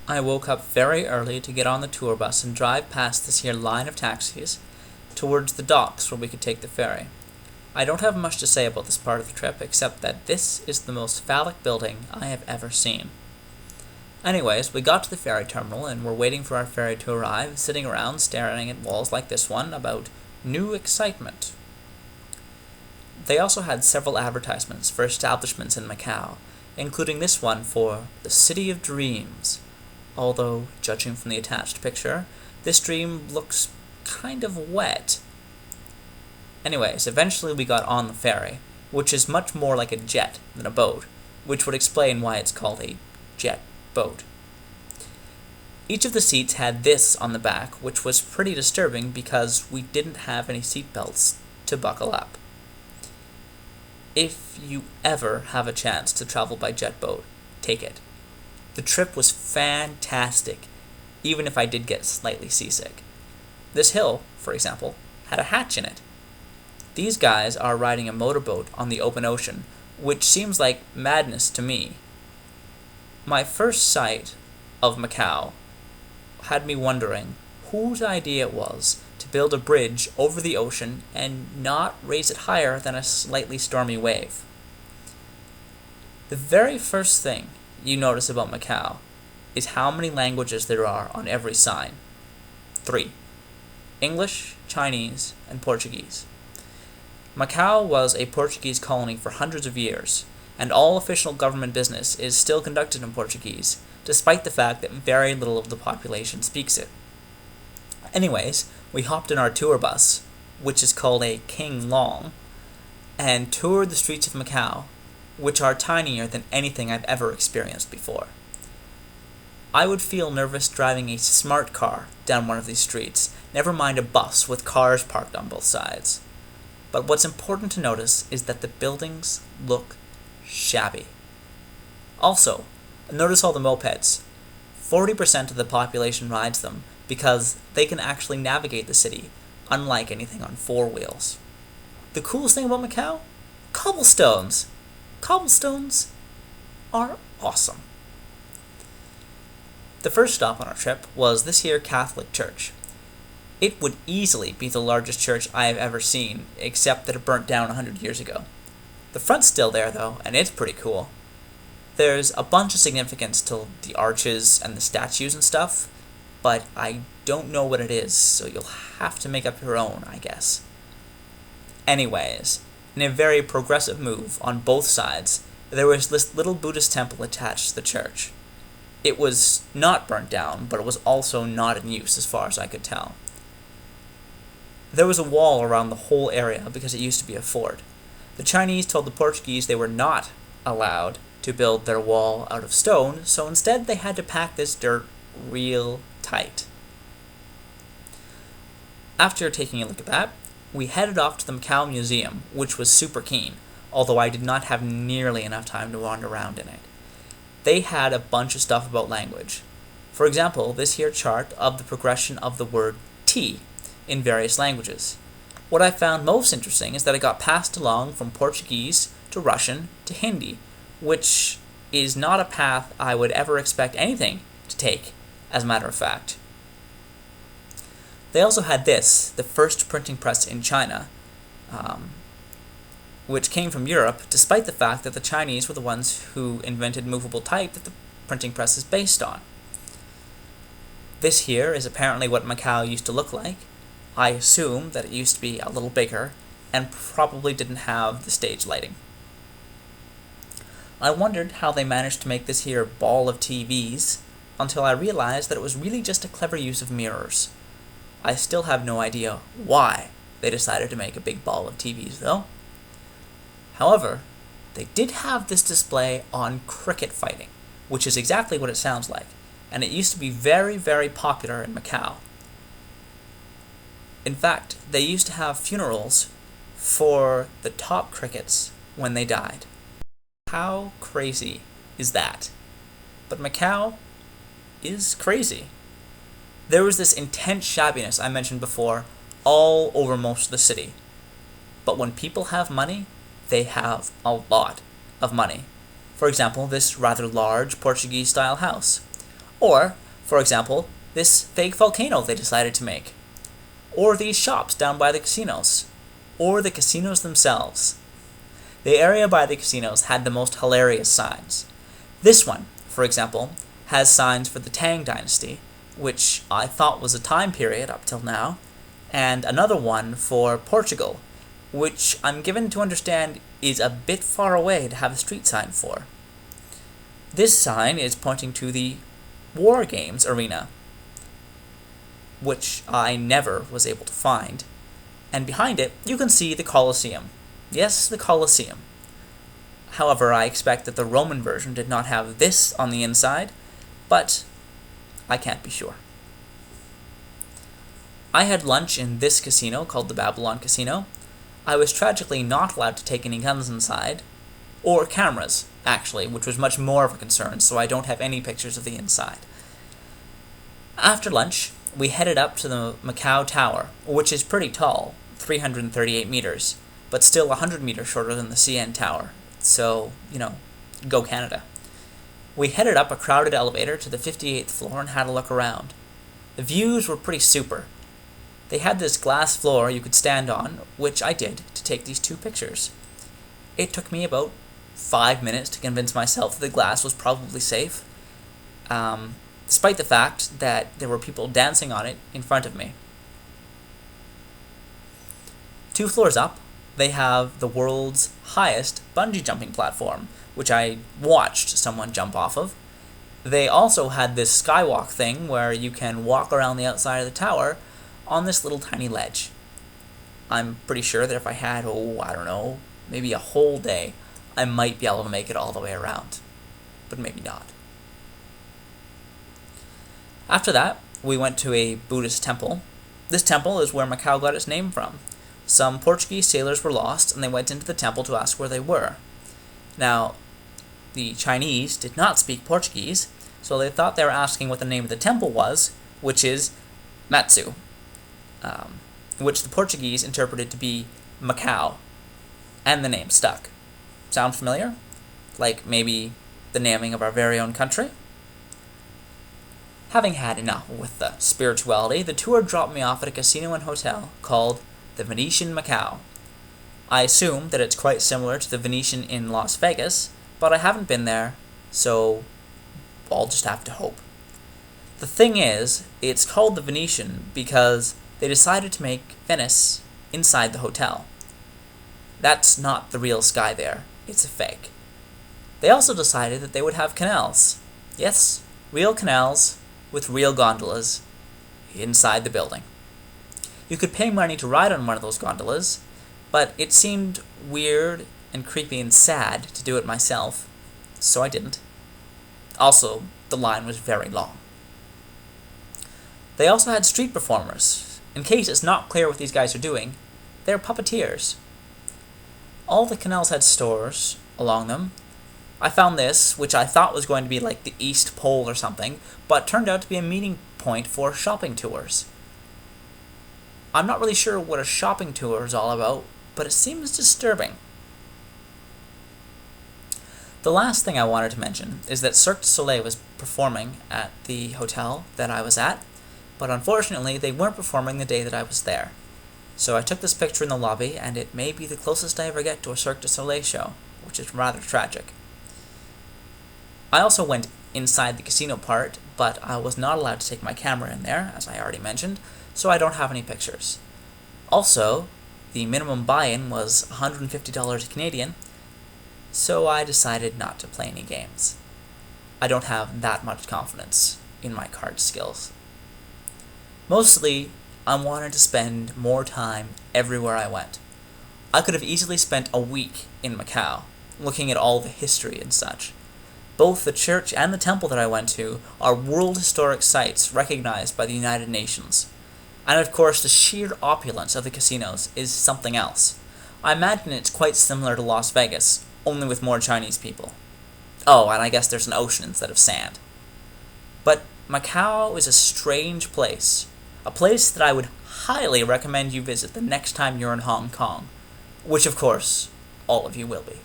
I woke up very early to get on the tour bus and drive past this here line of taxis towards the docks where we could take the ferry. I don't have much to say about this part of the trip except that this is the most phallic building I have ever seen. Anyways, we got to the ferry terminal and were waiting for our ferry to arrive, sitting around staring at walls like this one about new excitement. They also had several advertisements for establishments in Macau, including this one for the City of Dreams. Although, judging from the attached picture, this dream looks kind of wet. Anyways, eventually we got on the ferry, which is much more like a jet than a boat, which would explain why it's called a jet boat. Each of the seats had this on the back, which was pretty disturbing because we didn't have any seat belts to buckle up. If you ever have a chance to travel by jet boat, take it. The trip was fantastic, even if I did get slightly seasick. This hill, for example, had a hatch in it. These guys are riding a motorboat on the open ocean, which seems like madness to me. My first sight of Macau had me wondering whose idea it was to build a bridge over the ocean and not raise it higher than a slightly stormy wave. The very first thing you notice about Macau is how many languages there are on every sign. 3. English, Chinese, and Portuguese. Macau was a Portuguese colony for hundreds of years, and all official government business is still conducted in Portuguese, despite the fact that very little of the population speaks it. Anyways, we hopped in our tour bus, which is called a King Long, and toured the streets of Macau, which are tinier than anything I've ever experienced before. I would feel nervous driving a smart car down one of these streets, never mind a bus with cars parked on both sides. But what's important to notice is that the buildings look shabby. Also, notice all the mopeds. 40% of the population rides them because they can actually navigate the city, unlike anything on four wheels. The coolest thing about Macau? Cobblestones! Cobblestones are awesome. The first stop on our trip was this here Catholic church. It would easily be the largest church I have ever seen, except that it burnt down 100 years ago. The front's still there though, and it's pretty cool. There's a bunch of significance to the arches and the statues and stuff, but I don't know what it is, so you'll have to make up your own, I guess. Anyways, in a very progressive move on both sides, there was this little Buddhist temple attached to the church. It was not burnt down, but it was also not in use as far as I could tell. There was a wall around the whole area because it used to be a fort. The Chinese told the Portuguese they were not allowed to build their wall out of stone, so instead they had to pack this dirt real tight. After taking a look at that, we headed off to the Macau Museum, which was super keen, although I did not have nearly enough time to wander around in it. They had a bunch of stuff about language. For example, this here chart of the progression of the word T in various languages. What I found most interesting is that it got passed along from Portuguese to Russian to Hindi, which is not a path I would ever expect anything to take, as a matter of fact. They also had this, the first printing press in China, which came from Europe, despite the fact that the Chinese were the ones who invented movable type that the printing press is based on. This here is apparently what Macau used to look like. I assume that it used to be a little bigger, and probably didn't have the stage lighting. I wondered how they managed to make this here ball of TVs, until I realized that it was really just a clever use of mirrors. I still have no idea why they decided to make a big ball of TVs, though. However, they did have this display on cricket fighting, which is exactly what it sounds like, and it used to be very, very popular in Macau. In fact, they used to have funerals for the top crickets when they died. How crazy is that? But Macau is crazy. There was this intense shabbiness I mentioned before all over most of the city. But when people have money, they have a lot of money. For example, this rather large Portuguese-style house. Or, for example, this fake volcano they decided to make. Or these shops down by the casinos. Or the casinos themselves. The area by the casinos had the most hilarious signs. This one, for example, has signs for the Tang Dynasty, which I thought was a time period up till now, and another one for Portugal, which I'm given to understand is a bit far away to have a street sign for. This sign is pointing to the War Games arena, which I never was able to find, and behind it you can see the Colosseum. Yes, the Colosseum. However, I expect that the Roman version did not have this on the inside, but I can't be sure. I had lunch in this casino called the Babylon Casino. I was tragically not allowed to take any guns inside, or cameras, actually, which was much more of a concern, so I don't have any pictures of the inside. After lunch, we headed up to the Macau Tower, which is pretty tall, 338 meters, but still 100 meters shorter than the CN Tower, so, go Canada. We headed up a crowded elevator to the 58th floor and had a look around. The views were pretty super. They had this glass floor you could stand on, which I did, to take these 2 pictures. It took me about 5 minutes to convince myself that the glass was probably safe, despite the fact that there were people dancing on it in front of me. 2 floors up, they have the world's highest bungee jumping platform, which I watched someone jump off of. They also had this skywalk thing where you can walk around the outside of the tower on this little tiny ledge. I'm pretty sure that if I had, maybe a whole day, I might be able to make it all the way around. But maybe not. After that, we went to a Buddhist temple. This temple is where Macau got its name from. Some Portuguese sailors were lost, and they went into the temple to ask where they were. Now, the Chinese did not speak Portuguese, so they thought they were asking what the name of the temple was, which is Matsu, which the Portuguese interpreted to be Macau, and the name stuck. Sound familiar? Like maybe the naming of our very own country? Having had enough with the spirituality, the tour dropped me off at a casino and hotel called the Venetian Macau. I assume that it's quite similar to the Venetian in Las Vegas, but I haven't been there, so I'll just have to hope. The thing is, it's called the Venetian because they decided to make Venice inside the hotel. That's not the real sky there, it's a fake. They also decided that they would have canals. Yes, real canals with real gondolas inside the building. You could pay money to ride on one of those gondolas, but it seemed weird and creepy and sad to do it myself, so I didn't. Also, the line was very long. They also had street performers. In case it's not clear what these guys are doing, they're puppeteers. All the canals had stores along them. I found this, which I thought was going to be like the East Pole or something, but turned out to be a meeting point for shopping tours. I'm not really sure what a shopping tour is all about, but it seems disturbing. The last thing I wanted to mention is that Cirque du Soleil was performing at the hotel that I was at, but unfortunately they weren't performing the day that I was there. So I took this picture in the lobby, and it may be the closest I ever get to a Cirque du Soleil show, which is rather tragic. I also went inside the casino part, but I was not allowed to take my camera in there, as I already mentioned, so I don't have any pictures. Also, the minimum buy-in was $150 Canadian, so I decided not to play any games. I don't have that much confidence in my card skills. Mostly, I wanted to spend more time everywhere I went. I could have easily spent a week in Macau, looking at all the history and such. Both the church and the temple that I went to are World Historic Sites recognized by the United Nations. And of course, the sheer opulence of the casinos is something else. I imagine it's quite similar to Las Vegas, only with more Chinese people. Oh, and I guess there's an ocean instead of sand. But Macau is a strange place. A place that I would highly recommend you visit the next time you're in Hong Kong. Which, of course, all of you will be.